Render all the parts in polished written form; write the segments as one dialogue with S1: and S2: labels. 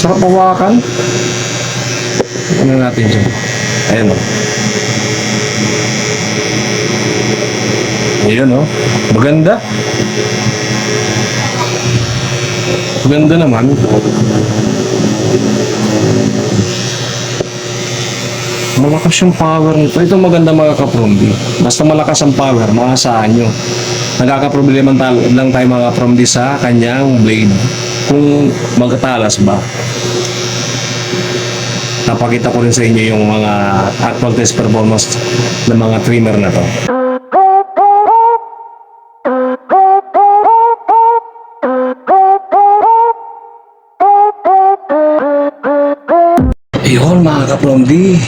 S1: Sarap hawakan. Ano natin dyan? Ayan o. Ayan o. Maganda. Maganda naman. Malakas yung power nito. Ito maganda mga kapromdi. Basta malakas ang power, maasahan nyo. Nagkakaproblema lang tayo mga kapromdi sa kanyang blade. Kung magkatalas ba. Napakita ko rin sa inyo yung mga actual test performance ng mga trimmer na to. Ayun mga kapromdi.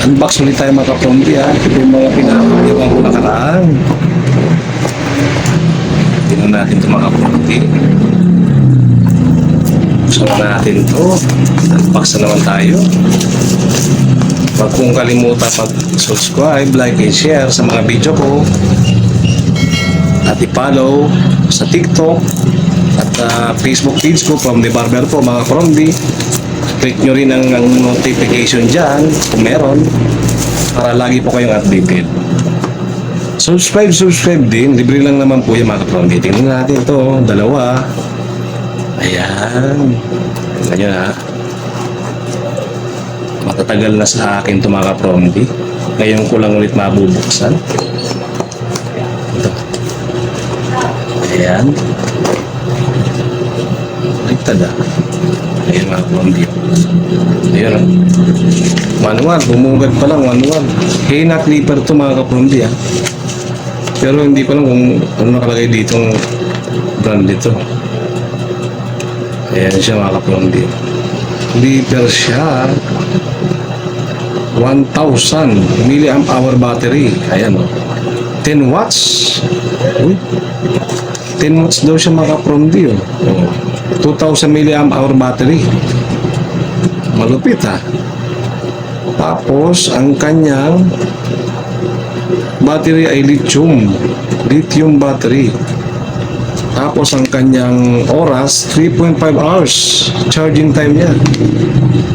S1: Unbox ulit tayo mga kapromdi ha. Ito yung mga pinapagawa ko nakaraan. Tingnan natin ito mga kapromdi. Gusto natin ito. Unbox na naman tayo. Huwag kong kalimutan mag-subscribe, like, and share sa mga video ko. At i-follow sa TikTok at Facebook page ko from the barber po mga kapromdi. Click nyo rin ang notification dyan kung meron para lagi po kayong updated. Subscribe din. Libre lang naman po yung mga kapromdi. Tingnan natin ito. Dalawa. Ayan. Tingnan nyo na. Matatagal na sa akin ito mga kapromdi. Ngayon ko lang ulit mabubuksan. Ito. Ayan. Ligtad ah. Ayan mga kapromdi. Ayan o. Manual. Bumugad pa lang. Manual. Hina clipper ito mga kapromdi ah. Pero hindi ko lang kung ano nakalagay ditong brand dito. Ayan siya mga kapromdi. Clipper siya. 1,000 milliamp hour battery. Ayan o. 10 watts. Uy. 10 watts daw siya mga kapromdi o. 2,000 milliamp hour battery. Malupit ha. Tapos ang kanyang battery ay lithium battery. Tapos ang kanyang oras 3.5 hours charging time niya.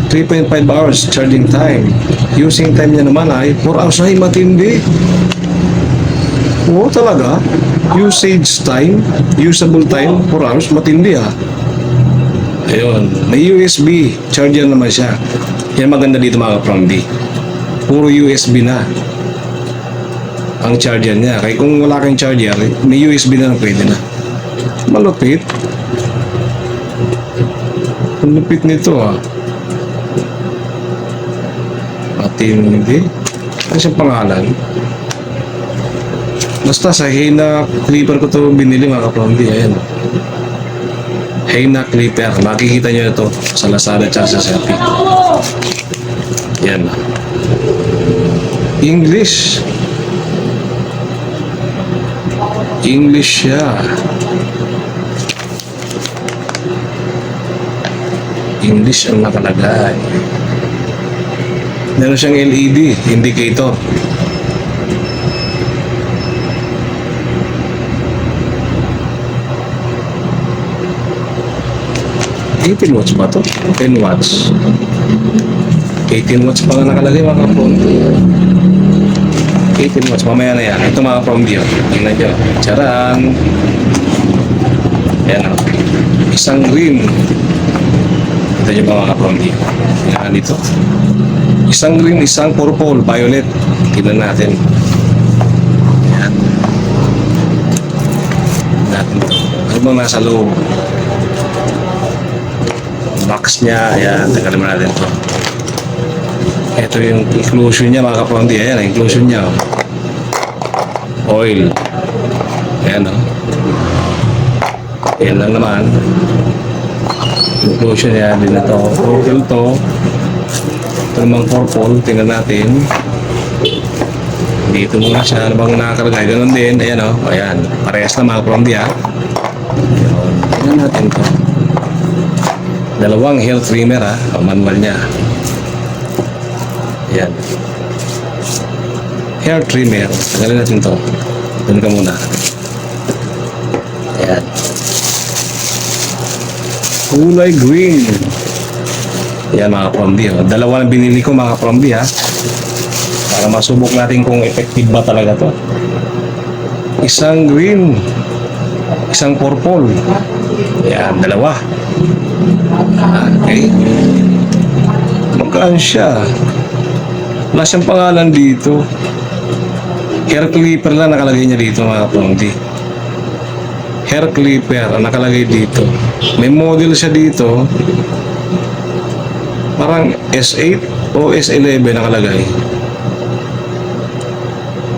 S1: 3.5 hours charging time. Using time niya naman ay 4 hours. Ay matindi. Oo talaga. Usage time, usable time 4 hours, matindi ha. Ayun, may USB charger naman siya. Yan maganda dito mga kapromdi. Puro USB na ang charger niya. Kaya kung wala kang charger, may USB na lang pwede na. Malupit. Malupit nito ha. Matindi. Ano siyang pangalan? Basta sa Hina clipper ko ito binili mga kapromdi. Ayan. Hina clipper. Makikita nyo ito sa Lazada at sa Shopee. Yan. English. English siya. English ang nakalagay. Meron siyang LED indicator. 18 watts ba to? 10 watts. 18 watts pa nga nakalagay mga kapromdi. 18 watts. Mamaya na yan. Ito mga kapromdi. Tingnan nyo. Charan. Ayan o. Isang green. Ito nyo mga kapromdi. Tingnan dito. Isang green, isang purple, violet. Tingnan natin. Ayan. Natin ito. Ano bang nasa loob? Box niya, ayan, tanggalin mo natin ito. Ito yung inclusion niya mga kapromdi. Ayan, inclusion niya. Oil. Ayan o. Ayan lang naman. Inclusion niya, din na ito. Purple to. Ito namang purple, tingnan natin. Dito muna siya, ano bang nakakaragay? Ganun din, ayan o. Ayan, parehas na mga kapromdi ha. Ayan, tingnan natin ito. Dalawang hair trimmer ha, manual niya. Ayan. Hair trimmer. Tagalin natin to. Doon ka muna. Ayan. kulay green. Yan mga Promdi. Oh. Dalawa na binili ko mga Promdi ha. Para masubok natin kung effective ba talaga to. Isang green. Isang purple. Yan, dalawa. Okay. Magkaan siya? Wala siyang pangalan dito. Hair clipper lang nakalagay niya dito mga Promdi. Hair clipper ang nakalagay dito. May model siya dito. Parang S8 o S11 nakalagay.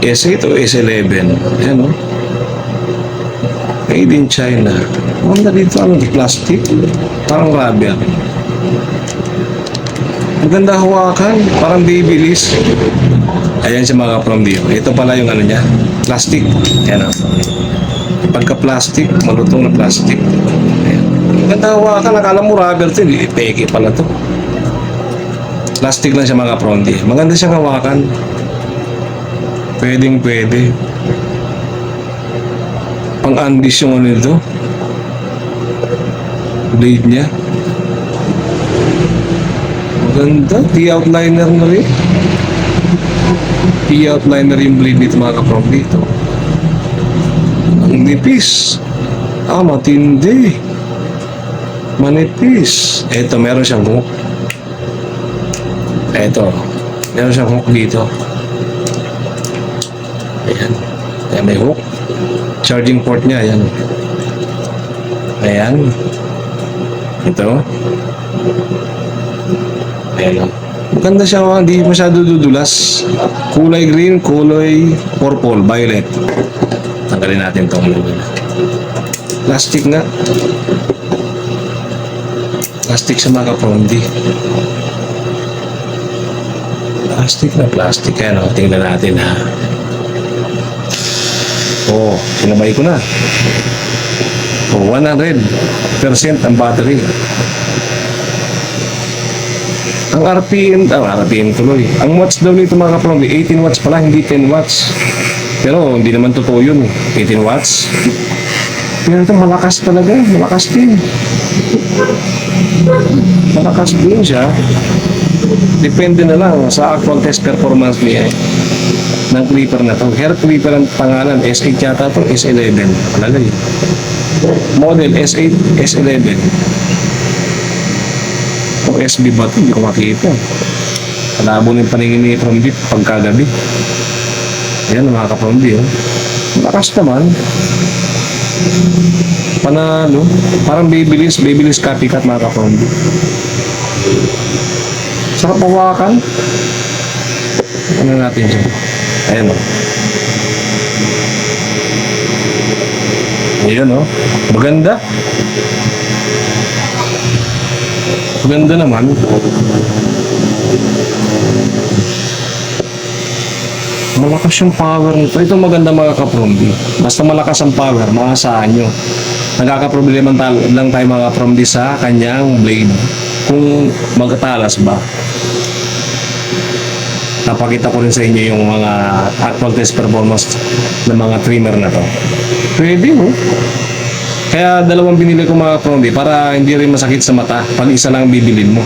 S1: S8 o S11. Ayan o. Made in China. Wanda dito ano? Plastic? Parang rubber. Maganda hawakan. Parang babyliss. Ayan siya mga Promdi. Ito pala yung ano niya. Plastic. Ayan o. Pagka-plastic, malutong na plastic. Ayan. Maganda hawakan. Nakala mo rubber ito. Peke pala to. Plastic lang siya mga Promdi. Maganda siyang hawakan. Pwedeng pwede. Pang-andis yung ano ito. Blade niya. Maganda. T-outliner na rin. T-outliner yung blade nito mga Promdi. Ito. Ang nipis. Matindi. Manipis. Ito, meron siyang hook. Ito. Meron siyang hook dito. Ayan. Ayan, may hook. Charging port niya. Ayan. Ayan. Ito. Ayan. Maganda siya. Hindi masyado dudulas. Kulay green, kulay purple, violet. Tanggalin natin itong plastic nga. Plastic sa mga Promdi. Plastic na plastic. Ayan o. Tingnan natin ha. Sinabay ko na. 100% ang battery. Ang RPM tuloy. Ang watts daw nito mga Promdi, 18 watts pala, hindi 10 watts. Pero hindi naman totoo yun. 18 watts. Pero ito malakas talaga. Malakas din. Malakas din siya. Depende na lang sa actual test performance niya ng clipper na to. Hair clipper ang pangalan. S8 yata to. S11. Palagay. Model S8, S11. O SB ba ito? Hindi ko makita. Malabo na yung paningin ni Promdi pagkagabi. Ayan mga Promdi. Malakas naman. Panalo. Parang babyliss copycat mga Promdi. Sarap hawakan. Ano natin dyan? Ayan o. Ayan o. Maganda. Maganda naman. Malakas yung power nito. Ito maganda mga Promdi. Basta malakas ang power, maasahan nyo. Nagkakaproblema lang tayo mga Promdi sa kanyang blade. Kung magkatalas ba. Napakita ko rin sa inyo yung mga actual test performance ng mga trimmer na to. Pwede mo. Kaya dalawang binili ko mga Promdi para hindi rin masakit sa mata pag isa lang bibilin mo.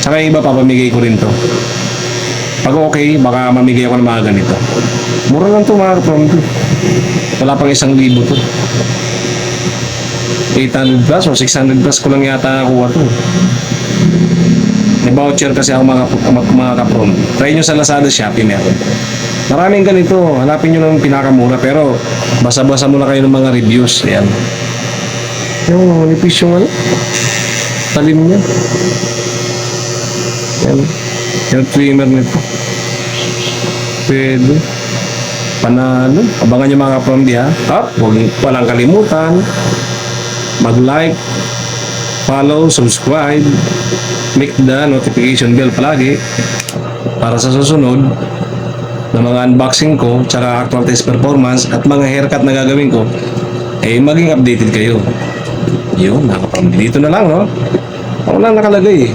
S1: Tsaka yung iba papamigay ko rin to. Pag okay, baka mamigay ako ng mga ganito. Mura lang to mga Promdi. Wala pang 1,000 to. 800 plus o 600 plus ko lang yata nakuha to. May voucher kasi ako mga kaprom. Try nyo sa Lazada, Shopee meron. Maraming ganito. Hanapin nyo ng pinakamura. Pero basa-basa muna kayo ng mga reviews. Ayan. Yung nipis yung ano. Talim niya. Ayan. Yung trimmer nito. Pwede. Panalo. Abangan nyo mga kaprom di ha. Walang kalimutan. Mag-like. Follow. Subscribe. Click the notification bell palagi para sa susunod na mga unboxing ko tsaka actual test performance at mga haircut na gagawin ko maging updated kayo. Yun, dito na lang no? Ako lang nakalagay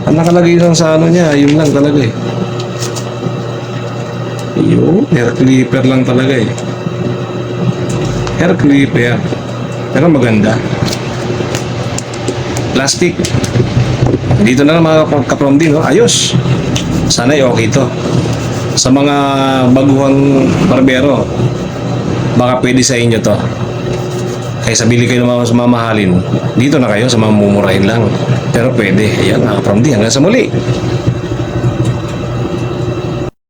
S1: ang nakalagay lang sa ano niya, yun lang talaga yun, hair clipper lang talaga hair clipper pero maganda. plastic. Dito na lang mga kapromdi, no? Ayos. Sana'y okay to. Sa mga baguhang barbero, baka pwede sa inyo to. Kaysa bili kayo ng mga mamahalin, dito na kayo sa mga mumurahin lang. Pero pwede. Ayan, mga kapromdi. Hanggang sa muli.